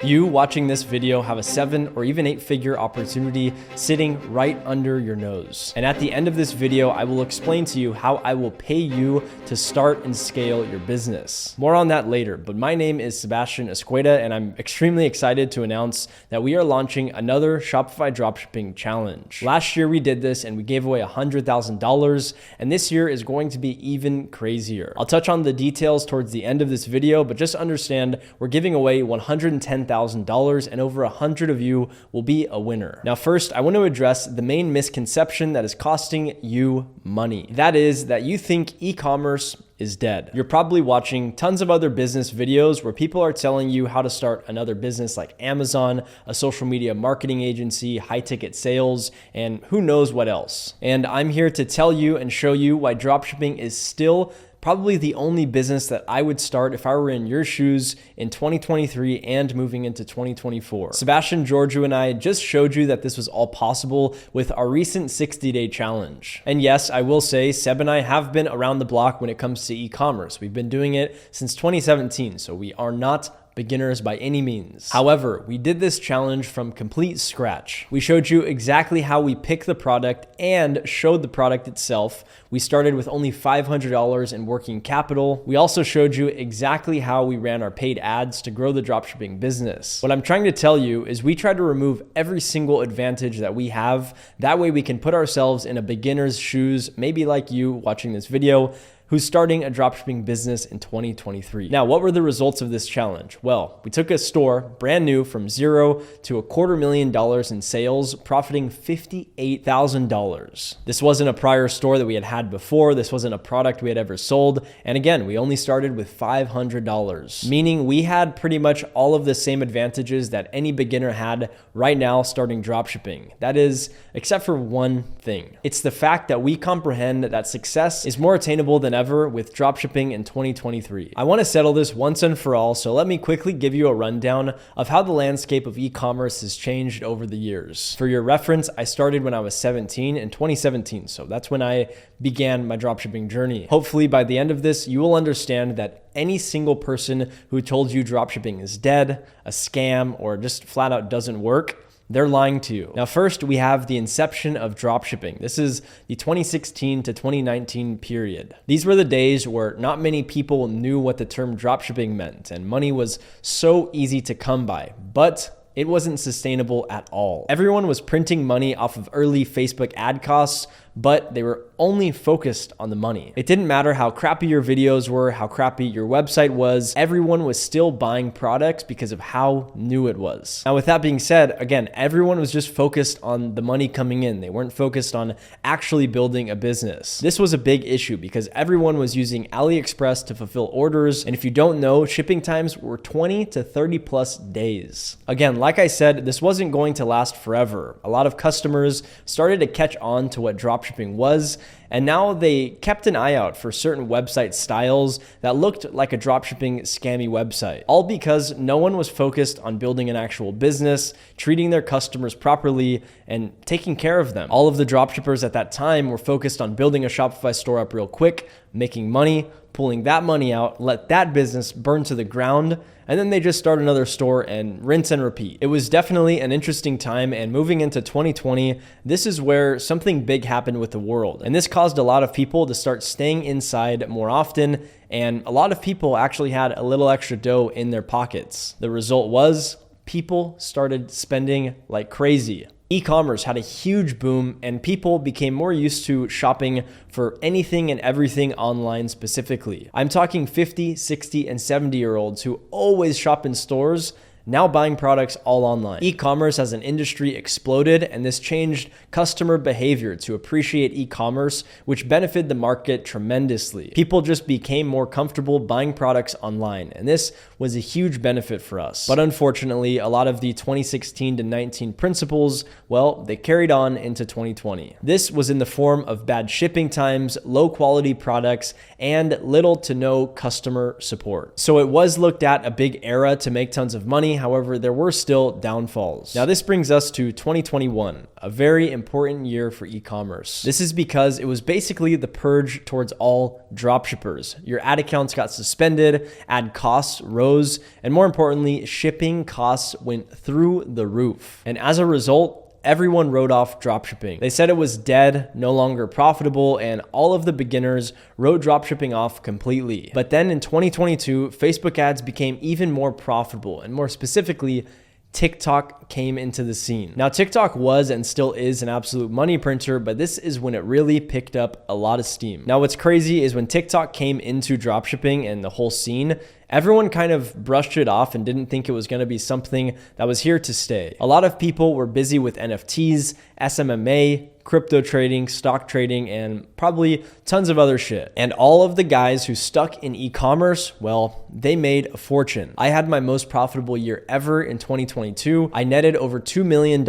You watching this video have a 7 or even 8-figure opportunity sitting right under your nose. And at the end of this video, I will explain to you how I will pay you to start and scale your business. More on that later, but my name is Sebastian Escueda, and I'm extremely excited to announce that we are launching another Shopify dropshipping challenge. Last year we did this and we gave away $100,000, and this year is going to be even crazier. I'll touch on the details towards the end of this video, but just understand we're giving away $110,000 and over 100 of you will be a winner. Now, first, I want to address the main misconception that is costing you money. That is that you think e-commerce is dead. You're probably watching tons of other business videos where people are telling you how to start another business like Amazon, a social media marketing agency, high ticket sales, and who knows what else. And I'm here to tell you and show you why dropshipping is still probably the only business that I would start if I were in your shoes in 2023 and moving into 2024. Sebastian, Giorgio, and I just showed you that this was all possible with our recent 60-day challenge. And yes, I will say Seb and I have been around the block when it comes to e-commerce. We've been doing it since 2017, so we are not beginners by any means. However, we did this challenge from complete scratch. We showed you exactly how we pick the product and showed the product itself. We started with only $500 in working capital. We also showed you exactly how we ran our paid ads to grow the dropshipping business. What I'm trying to tell you is we try to remove every single advantage that we have. That way we can put ourselves in a beginner's shoes, maybe like you watching this video, who's starting a dropshipping business in 2023. Now, what were the results of this challenge? Well, we took a store brand new from zero to $250,000 in sales, profiting $58,000. This wasn't a prior store that we had before. This wasn't a product we had ever sold. And again, we only started with $500, meaning we had pretty much all of the same advantages that any beginner had right now starting dropshipping. That is, except for one thing. It's the fact that we comprehend that success is more attainable than ever with dropshipping in 2023. I want to settle this once and for all, so let me quickly give you a rundown of how the landscape of e-commerce has changed over the years. For your reference, I started when I was 17 in 2017, so that's when I began my dropshipping journey. Hopefully by the end of this, you will understand that any single person who told you dropshipping is dead, a scam, or just flat out doesn't work, they're lying to you. Now, first, we have the inception of dropshipping. This is the 2016 to 2019 period. These were the days where not many people knew what the term dropshipping meant, and money was so easy to come by, but it wasn't sustainable at all. Everyone was printing money off of early Facebook ad costs, but they were only focused on the money. It didn't matter how crappy your videos were, how crappy your website was, everyone was still buying products because of how new it was. Now, with that being said, again, everyone was just focused on the money coming in. They weren't focused on actually building a business. This was a big issue because everyone was using AliExpress to fulfill orders. And if you don't know, shipping times were 20 to 30 plus days. Again, like I said, this wasn't going to last forever. A lot of customers started to catch on to what dropshipping was, and now they kept an eye out for certain website styles that looked like a dropshipping scammy website, all because no one was focused on building an actual business, treating their customers properly, and taking care of them. All of the dropshippers at that time were focused on building a Shopify store up real quick, making money, pulling that money out, let that business burn to the ground, and then they just start another store and rinse and repeat. It was definitely an interesting time, and moving into 2020, this is where something big happened with the world. And this caused a lot of people to start staying inside more often, and a lot of people actually had a little extra dough in their pockets. The result was people started spending like crazy. E-commerce had a huge boom, and people became more used to shopping for anything and everything online specifically. I'm talking 50, 60, and 70-year-olds who always shop in stores, now buying products all online. E-commerce as an industry exploded, and this changed customer behavior to appreciate e-commerce, which benefited the market tremendously. People just became more comfortable buying products online, and this was a huge benefit for us. But unfortunately, a lot of the 2016 to 19 principles, well, they carried on into 2020. This was in the form of bad shipping times, low quality products, and little to no customer support. So it was looked at a big era to make tons of money. however, there were still downfalls. Now this brings us to 2021, a very important year for e-commerce. This is because it was basically the purge towards all dropshippers. Your ad accounts got suspended, ad costs rose, and more importantly, shipping costs went through the roof. And as a result, everyone wrote off dropshipping. They said it was dead, no longer profitable, and all of the beginners wrote dropshipping off completely. But then in 2022, Facebook ads became even more profitable, and more specifically, TikTok came into the scene. Now, TikTok was and still is an absolute money printer, but this is when it really picked up a lot of steam. Now, what's crazy is when TikTok came into dropshipping and the whole scene, everyone kind of brushed it off and didn't think it was going to be something that was here to stay. A lot of people were busy with NFTs, SMMA, crypto trading, stock trading, and probably tons of other shit. And all of the guys who stuck in e-commerce, well, they made a fortune. I had my most profitable year ever in 2022. I netted over $2 million,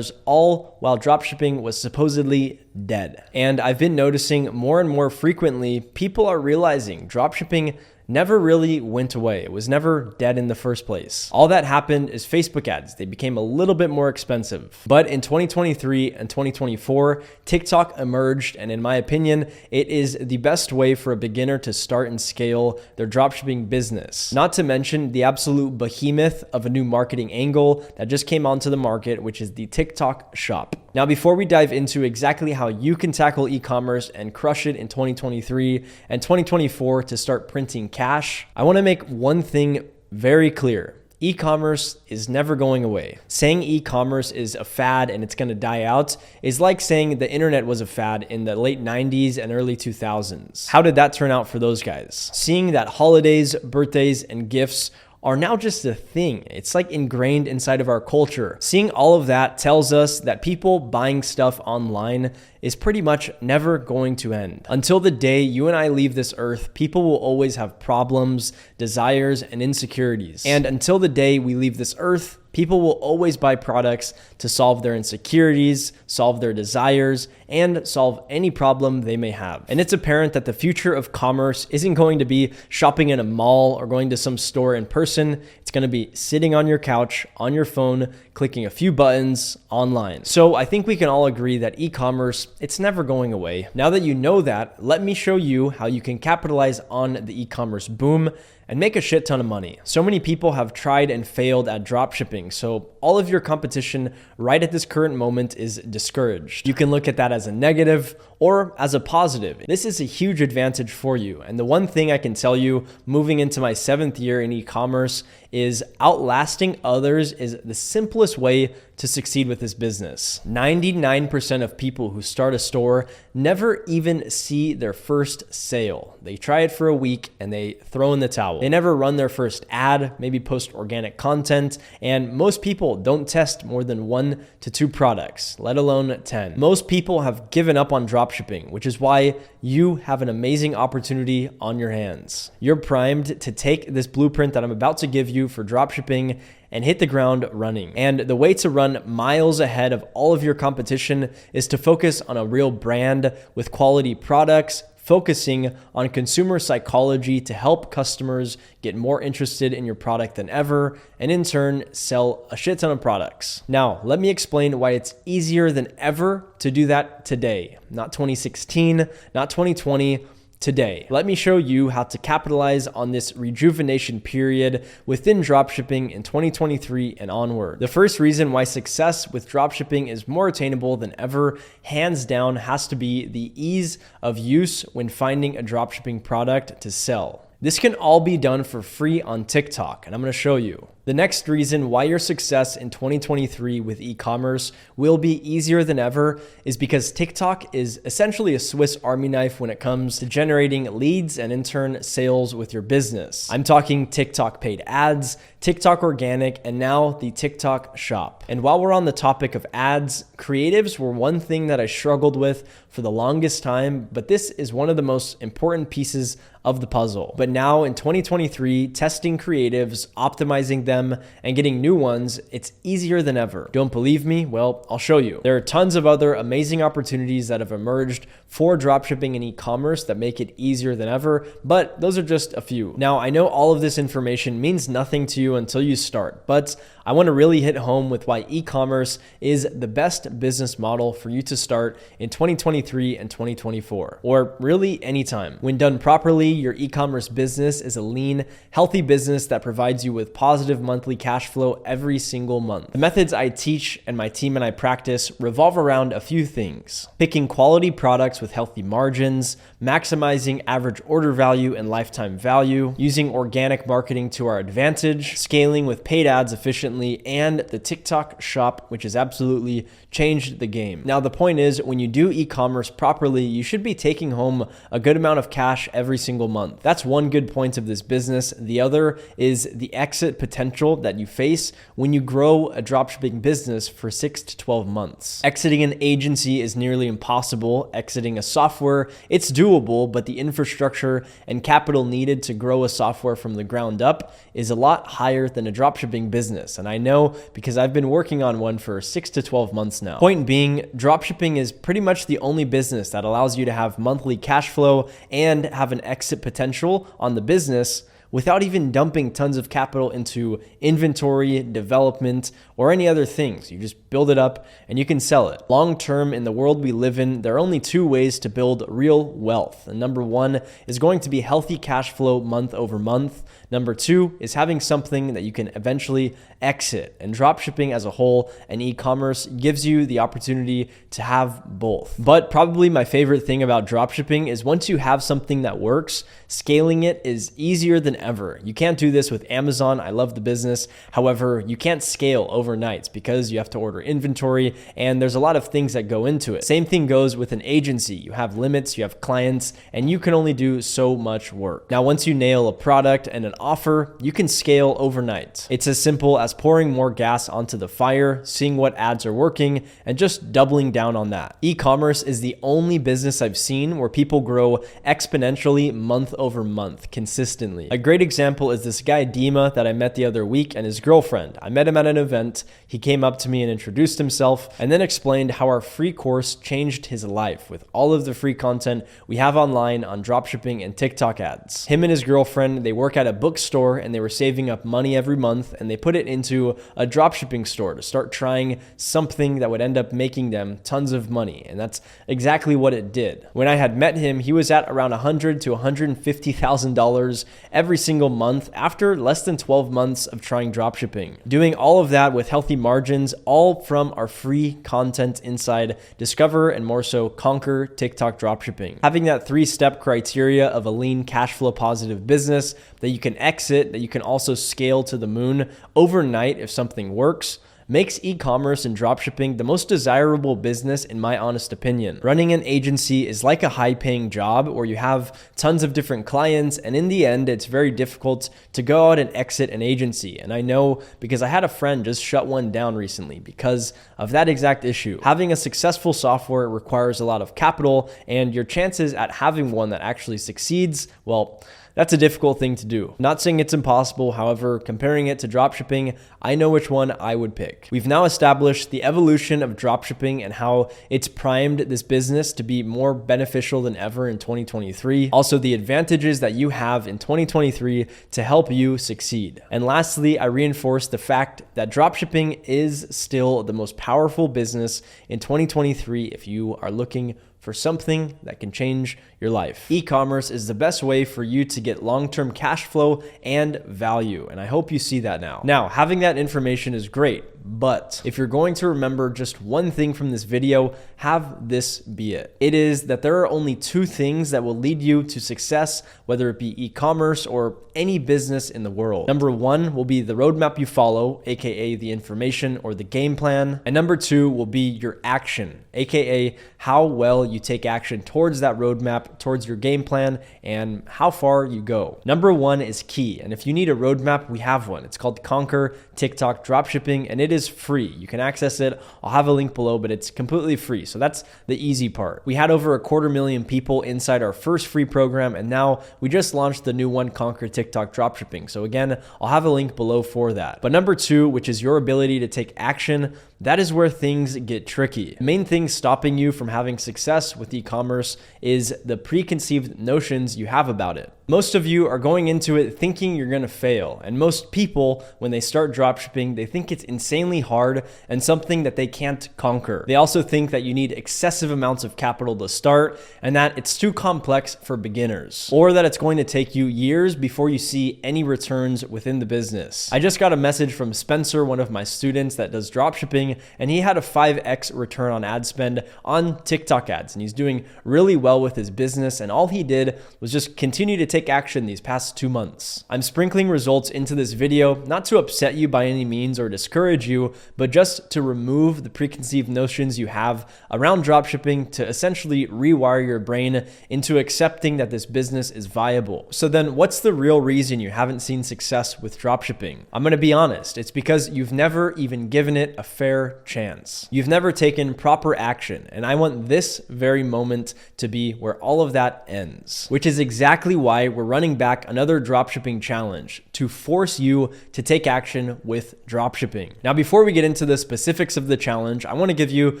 all while dropshipping was supposedly dead. And I've been noticing more and more frequently, people are realizing dropshipping never really went away. It was never dead in the first place. All that happened is Facebook ads. They became a little bit more expensive. But in 2023 and 2024, TikTok emerged, and in my opinion, it is the best way for a beginner to start and scale their dropshipping business. Not to mention the absolute behemoth of a new marketing angle that just came onto the market, which is the TikTok Shop. Now, before we dive into exactly how you can tackle e-commerce and crush it in 2023 and 2024 to start printing cash, I want to make one thing very clear. E-commerce is never going away. Saying e-commerce is a fad and it's going to die out is like saying the internet was a fad in the late 90s and early 2000s. How did that turn out for those guys? Seeing that holidays, birthdays, and gifts are now just a thing. It's like ingrained inside of our culture. Seeing all of that tells us that people buying stuff online is pretty much never going to end. Until the day you and I leave this earth, people will always have problems, desires, and insecurities. And until the day we leave this earth, people will always buy products to solve their insecurities, solve their desires, and solve any problem they may have. And it's apparent that the future of commerce isn't going to be shopping in a mall or going to some store in person. It's going to be sitting on your couch, on your phone, clicking a few buttons online. So I think we can all agree that e-commerce, it's never going away. Now that you know that, let me show you how you can capitalize on the e-commerce boom and make a shit ton of money. So many people have tried and failed at dropshipping, so all of your competition right at this current moment is discouraged. You can look at that as a negative or as a positive. This is a huge advantage for you. And the one thing I can tell you moving into my 7th year in e-commerce is outlasting others is the simplest way to succeed with this business. 99% of people who start a store never even see their first sale. They try it for a week and they throw in the towel. They never run their first ad, maybe post organic content, and most people don't test more than 1 to 2 products, let alone 10. Most people have given up on dropshipping, which is why you have an amazing opportunity on your hands. You're primed to take this blueprint that I'm about to give you for dropshipping and hit the ground running. And the way to run miles ahead of all of your competition is to focus on a real brand with quality products, focusing on consumer psychology to help customers get more interested in your product than ever, and in turn, sell a shit ton of products. Now, let me explain why it's easier than ever to do that today. Not 2016, not 2020, today. Let me show you how to capitalize on this rejuvenation period within dropshipping in 2023 and onward. The first reason why success with dropshipping is more attainable than ever, hands down, has to be the ease of use when finding a dropshipping product to sell. This can all be done for free on TikTok, and I'm going to show you. The next reason why your success in 2023 with e-commerce will be easier than ever is because TikTok is essentially a Swiss Army knife when it comes to generating leads and in turn sales with your business. I'm talking TikTok paid ads, TikTok organic, and now the TikTok shop. And while we're on the topic of ads, creatives were one thing that I struggled with for the longest time, but this is one of the most important pieces of the puzzle. But now in 2023, testing creatives, optimizing them, and getting new ones, it's easier than ever. Don't believe me? Well, I'll show you. There are tons of other amazing opportunities that have emerged for dropshipping and e-commerce that make it easier than ever, but those are just a few. Now, I know all of this information means nothing to you you until you start, but I want to really hit home with why e-commerce is the best business model for you to start in 2023 and 2024, or really anytime. When done properly, your e-commerce business is a lean, healthy business that provides you with positive monthly cash flow every single month. The methods I teach and my team and I practice revolve around a few things: picking quality products with healthy margins, maximizing average order value and lifetime value, using organic marketing to our advantage, scaling with paid ads efficiently, and the TikTok shop, which has absolutely changed the game. Now, the point is, when you do e-commerce properly, you should be taking home a good amount of cash every single month. That's one good point of this business. The other is the exit potential that you face when you grow a dropshipping business for 6 to 12 months. Exiting an agency is nearly impossible. Exiting a software, it's doable, but the infrastructure and capital needed to grow a software from the ground up is a lot higher than a dropshipping business. And I know because I've been working on one for 6 to 12 months now. Point being, dropshipping is pretty much the only business that allows you to have monthly cash flow and have an exit potential on the business without even dumping tons of capital into inventory, development, or any other things. You just build it up and you can sell it. Long term, in the world we live in, there are only two ways to build real wealth. And number one is going to be healthy cash flow month over month. Number two is having something that you can eventually exit. And dropshipping as a whole and e-commerce gives you the opportunity to have both. But probably my favorite thing about dropshipping is once you have something that works, scaling it is easier than ever. You can't do this with Amazon. I love the business. However, you can't scale overnight because you have to order inventory and there's a lot of things that go into it. Same thing goes with an agency. You have limits, you have clients, and you can only do so much work. Now, once you nail a product and an offer, you can scale overnight. It's as simple as pouring more gas onto the fire, seeing what ads are working, and just doubling down on that. E-commerce is the only business I've seen where people grow exponentially month over month consistently. A great example is this guy Dima that I met the other week and his girlfriend. I met him at an event. He came up to me and introduced himself and then explained how our free course changed his life with all of the free content we have online on dropshipping and TikTok ads. Him and his girlfriend, they work at a bookstore and they were saving up money every month and they put it into a dropshipping store to start trying something that would end up making them tons of money. And that's exactly what it did. When I had met him, he was at around $100,000 to $150,000 every single month after less than 12 months of trying dropshipping. Doing all of that with healthy margins, all from our free content inside Discover and more so Conquer TikTok Dropshipping. Having that 3-step criteria of a lean cash flow positive business that you can exit, that you can also scale to the moon overnight if something works, makes e-commerce and dropshipping the most desirable business in my honest opinion. Running an agency is like a high-paying job where you have tons of different clients, and in the end, it's very difficult to go out and exit an agency. And I know because I had a friend just shut one down recently because of that exact issue. Having a successful software requires a lot of capital, and your chances at having one that actually succeeds, well, that's a difficult thing to do. Not saying it's impossible, however, comparing it to dropshipping, I know which one I would pick. We've now established the evolution of dropshipping and how it's primed this business to be more beneficial than ever in 2023. Also, the advantages that you have in 2023 to help you succeed. And lastly, I reinforce the fact that dropshipping is still the most powerful business in 2023 if you are looking for something that can change your life. E-commerce is the best way for you to get long-term cash flow and value, and I hope you see that now. Now, having that information is great, but if you're going to remember just one thing from this video, have this be it. It is that there are only two things that will lead you to success, whether it be e-commerce or any business in the world. Number one will be the roadmap you follow, aka the information or the game plan. And number two will be your action, aka how well you take action towards that roadmap, towards your game plan, and how far you go. Number one is key. And if you need a roadmap, we have one. It's called Conquer TikTok Dropshipping, and it is free. You can access it. I'll have a link below, but it's completely free. So that's the easy part. We had over 250,000 people inside our first free program, and now we just launched the new one, Conquer TikTok Dropshipping. So again, I'll have a link below for that. But number two, which is your ability to take action, that is where things get tricky. The main thing stopping you from having success with e-commerce is the preconceived notions you have about it. Most of you are going into it thinking you're gonna fail, and most people, when they start dropshipping, they think it's insanely hard and something that they can't conquer. They also think that you need excessive amounts of capital to start and that it's too complex for beginners, or that it's going to take you years before you see any returns within the business. I just got a message from Spencer, one of my students that does dropshipping, and he had a 5x return on ad spend on TikTok ads, and he's doing really well with his business, and all he did was just continue to take action these past 2 months. I'm sprinkling results into this video, not to upset you by any means or discourage you, but just to remove the preconceived notions you have around dropshipping, to essentially rewire your brain into accepting that this business is viable. So then what's the real reason you haven't seen success with dropshipping? I'm gonna be honest, it's because you've never even given it a fair chance. You've never taken proper action, and I want this very moment to be where all of that ends, which is exactly why we're running back another dropshipping challenge to force you to take action with dropshipping. Now, before we get into the specifics of the challenge, I want to give you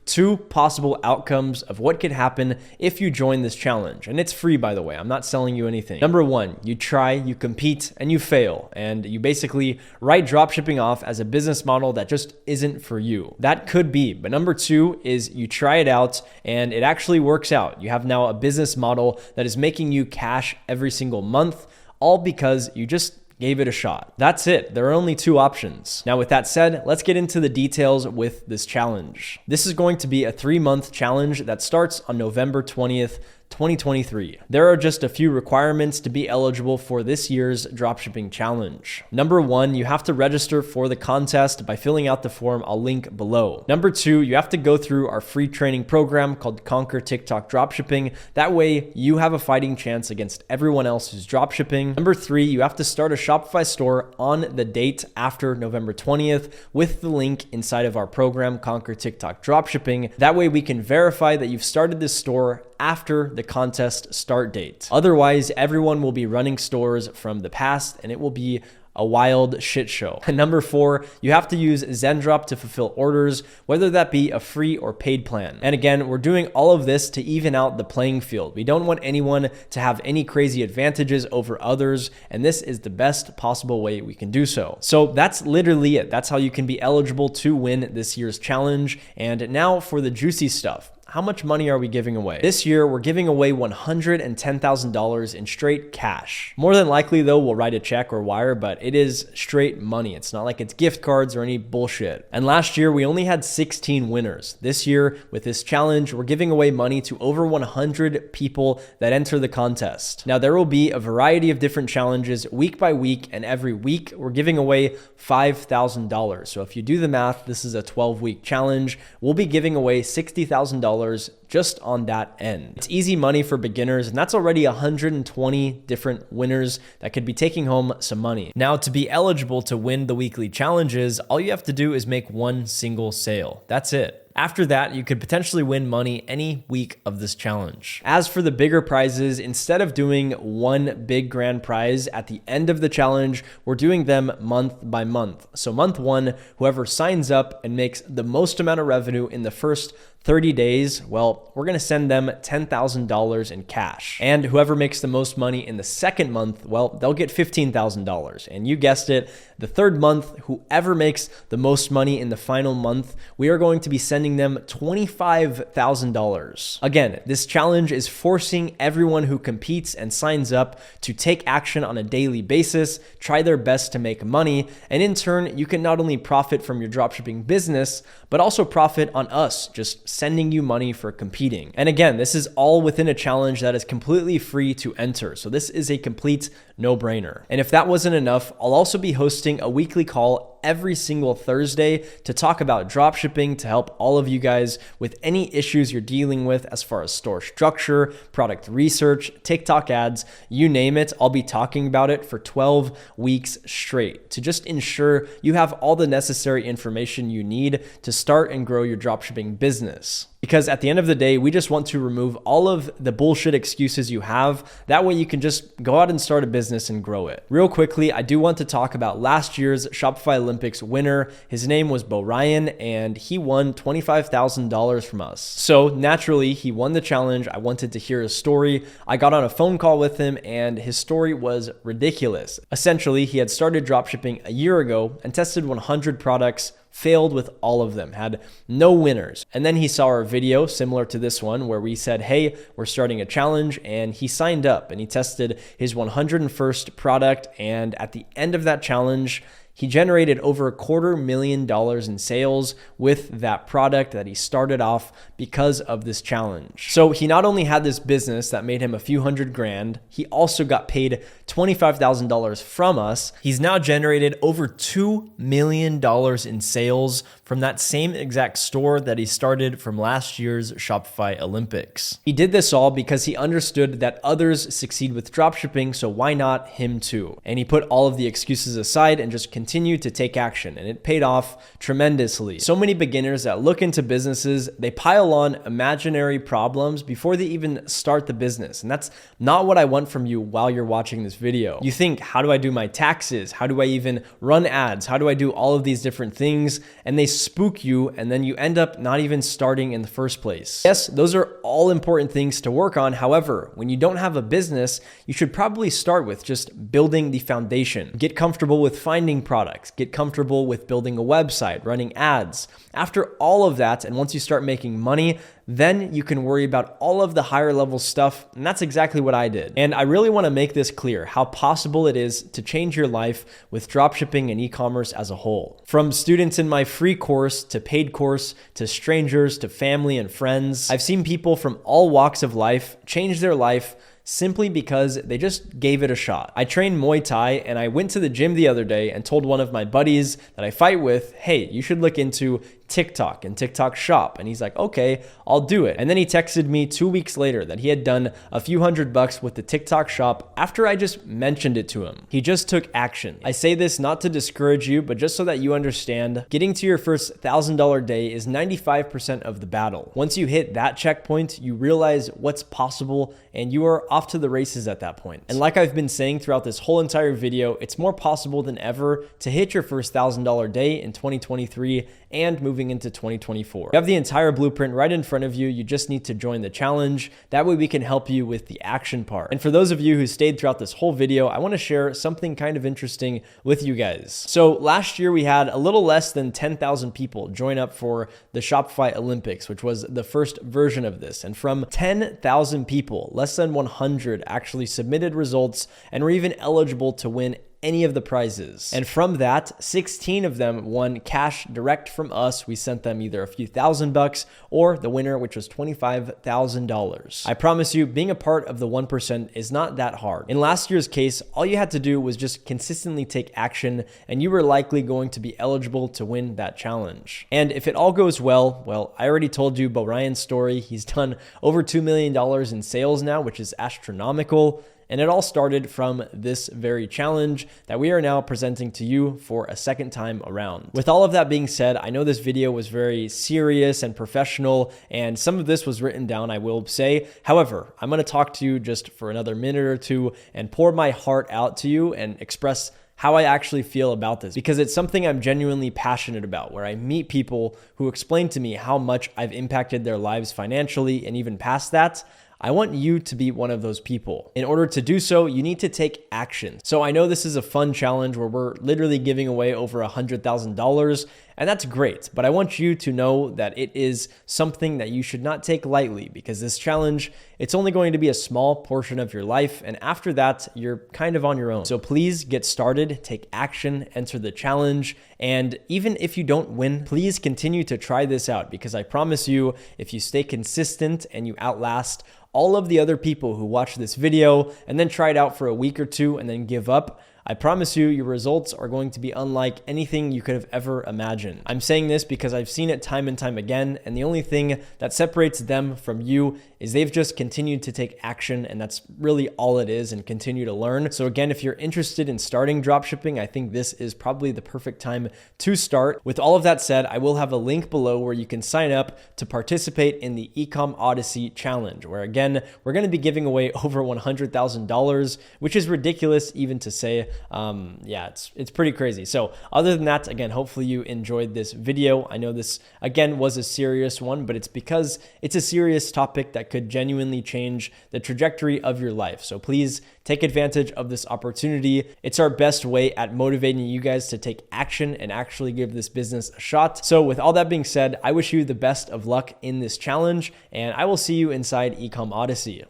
2 possible outcomes of what could happen if you join this challenge. And it's free, by the way. I'm not selling you anything. Number 1, you try, you compete, and you fail. And you basically write dropshipping off as a business model that just isn't for you. That could be. But number 2 is you try it out and it actually works out. You have now a business model that is making you cash every single month, all because you just gave it a shot. That's it. There are only 2 options. Now, with that said, let's get into the details with this challenge. This is going to be a 3-month challenge that starts on November 20th, 2023. There are just a few requirements to be eligible for this year's dropshipping challenge. Number 1, you have to register for the contest by filling out the form I'll link below. Number 2, you have to go through our free training program called Conquer TikTok Dropshipping. That way you have a fighting chance against everyone else who's dropshipping. Number 3, you have to start a Shopify store on the date after November 20th with the link inside of our program, Conquer TikTok Dropshipping. That way we can verify that you've started this store after the contest start date. Otherwise, everyone will be running stores from the past and it will be a wild shit show. And number 4, you have to use Zendrop to fulfill orders, whether that be a free or paid plan. And again, we're doing all of this to even out the playing field. We don't want anyone to have any crazy advantages over others, and this is the best possible way we can do so. So that's literally it. That's how you can be eligible to win this year's challenge. And now for the juicy stuff. How much money are we giving away? This year, we're giving away $110,000 in straight cash. More than likely though, we'll write a check or wire, but it is straight money. It's not like it's gift cards or any bullshit. And last year, we only had 16 winners. This year, with this challenge, we're giving away money to over 100 people that enter the contest. Now, there will be a variety of different challenges week by week, and every week, we're giving away $5,000. So if you do the math, this is a 12-week challenge. We'll be giving away $60,000 just on that end. It's easy money for beginners, and that's already 120 different winners that could be taking home some money. Now, to be eligible to win the weekly challenges, all you have to do is make one single sale. That's it. After that, you could potentially win money any week of this challenge. As for the bigger prizes, instead of doing one big grand prize at the end of the challenge, we're doing them month by month. So month 1, whoever signs up and makes the most amount of revenue in the first 30 days, well, we're gonna send them $10,000 in cash. And whoever makes the most money in the second month, well, they'll get $15,000. And you guessed it, the third month, whoever makes the most money in the final month, we are going to be sending them $25,000. Again, this challenge is forcing everyone who competes and signs up to take action on a daily basis, try their best to make money, and in turn, you can not only profit from your dropshipping business, but also profit on us just sending you money for competing. And again, this is all within a challenge that is completely free to enter. So this is a complete no-brainer. And if that wasn't enough, I'll also be hosting a weekly call every single Thursday to talk about dropshipping, to help all of you guys with any issues you're dealing with as far as store structure, product research, TikTok ads, you name it. I'll be talking about it for 12 weeks straight to just ensure you have all the necessary information you need to start and grow your dropshipping business. Because at the end of the day, we just want to remove all of the bullshit excuses you have. That way you can just go out and start a business and grow it. Real quickly, I do want to talk about last year's Shopify Olympics winner. His name was Bo Ryan, and he won $25,000 from us. So naturally, he won the challenge. I wanted to hear his story. I got on a phone call with him, and his story was ridiculous. Essentially, he had started dropshipping a year ago and tested 100 products, failed with all of them, had no winners. And then he saw our video similar to this one where we said, hey, we're starting a challenge, and he signed up and he tested his 101st product. And at the end of that challenge, he generated over $250,000 in sales with that product that he started off because of this challenge. So he not only had this business that made him a few hundred grand, he also got paid $25,000 from us. He's now generated over $2 million in sales from that same exact store that he started from last year's Shopify Olympics. He did this all because he understood that others succeed with dropshipping, so why not him too? And he put all of the excuses aside and just continued to take action, and it paid off tremendously. So many beginners that look into businesses, they pile on imaginary problems before they even start the business, and that's not what I want from you while you're watching this video. You think, how do I do my taxes? How do I even run ads? How do I do all of these different things? And they spook you, and then you end up not even starting in the first place. Yes, those are all important things to work on. However, when you don't have a business, you should probably start with just building the foundation. Get comfortable with finding products, get comfortable with building a website, running ads. After all of that, and once you start making money, then you can worry about all of the higher level stuff, and that's exactly what I did. And I really want to make this clear, how possible it is to change your life with dropshipping and e-commerce as a whole. From students in my free course to paid course to strangers to family and friends, I've seen people from all walks of life change their life simply because they just gave it a shot. I train Muay Thai, and I went to the gym the other day and told one of my buddies that I fight with, hey, you should look into TikTok and TikTok Shop. And he's like, okay, I'll do it. And then he texted me 2 weeks later that he had done a few $100 with the TikTok Shop after I just mentioned it to him. He just took action. I say this not to discourage you, but just so that you understand, getting to your first $1,000 day is 95% of the battle. Once you hit that checkpoint, you realize what's possible, and you are off to the races at that point. And like I've been saying throughout this whole entire video, it's more possible than ever to hit your first $1,000 day in 2023 and moving into 2024. You have the entire blueprint right in front of you. You just need to join the challenge. That way we can help you with the action part. And for those of you who stayed throughout this whole video, I want to share something kind of interesting with you guys. So last year we had a little less than 10,000 people join up for the Shopify Olympics, which was the first version of this. And from 10,000 people, less than 100 actually submitted results and were even eligible to win any of the prizes. And from that, 16 of them won cash direct from us. We sent them either a few $1,000 or the winner, which was $25,000. I promise you, being a part of the 1% is not that hard. In last year's case, all you had to do was just consistently take action, and you were likely going to be eligible to win that challenge. And if it all goes well, I already told you Bo Ryan's story. He's done over $2 million in sales now, which is astronomical. And it all started from this very challenge that we are now presenting to you for a second time around. With all of that being said, I know this video was very serious and professional, and some of this was written down, I will say. However, I'm going to talk to you just for another minute or two and pour my heart out to you and express how I actually feel about this, because it's something I'm genuinely passionate about, where I meet people who explain to me how much I've impacted their lives financially and even past that. I want you to be one of those people. In order to do so, you need to take action. So I know this is a fun challenge where we're literally giving away over $100,000, and that's great, but I want you to know that it is something that you should not take lightly, because this challenge, it's only going to be a small portion of your life, and after that, you're kind of on your own. So please get started, take action, enter the challenge, and even if you don't win, please continue to try this out, because I promise you, if you stay consistent and you outlast all of the other people who watch this video and then try it out for a week or two and then give up, I promise you, your results are going to be unlike anything you could have ever imagined. I'm saying this because I've seen it time and time again, and the only thing that separates them from you is they've just continued to take action, and that's really all it is, and continue to learn. So again, if you're interested in starting dropshipping, I think this is probably the perfect time to start. With all of that said, I will have a link below where you can sign up to participate in the Ecom Odyssey Challenge, where again, we're going to be giving away over $100,000, which is ridiculous even to say. Yeah, it's pretty crazy. So other than that, again, hopefully you enjoyed this video. I know this, again, was a serious one, but it's because it's a serious topic that could genuinely change the trajectory of your life. So please take advantage of this opportunity. It's our best way at motivating you guys to take action and actually give this business a shot. So with all that being said, I wish you the best of luck in this challenge, and I will see you inside Ecom Odyssey.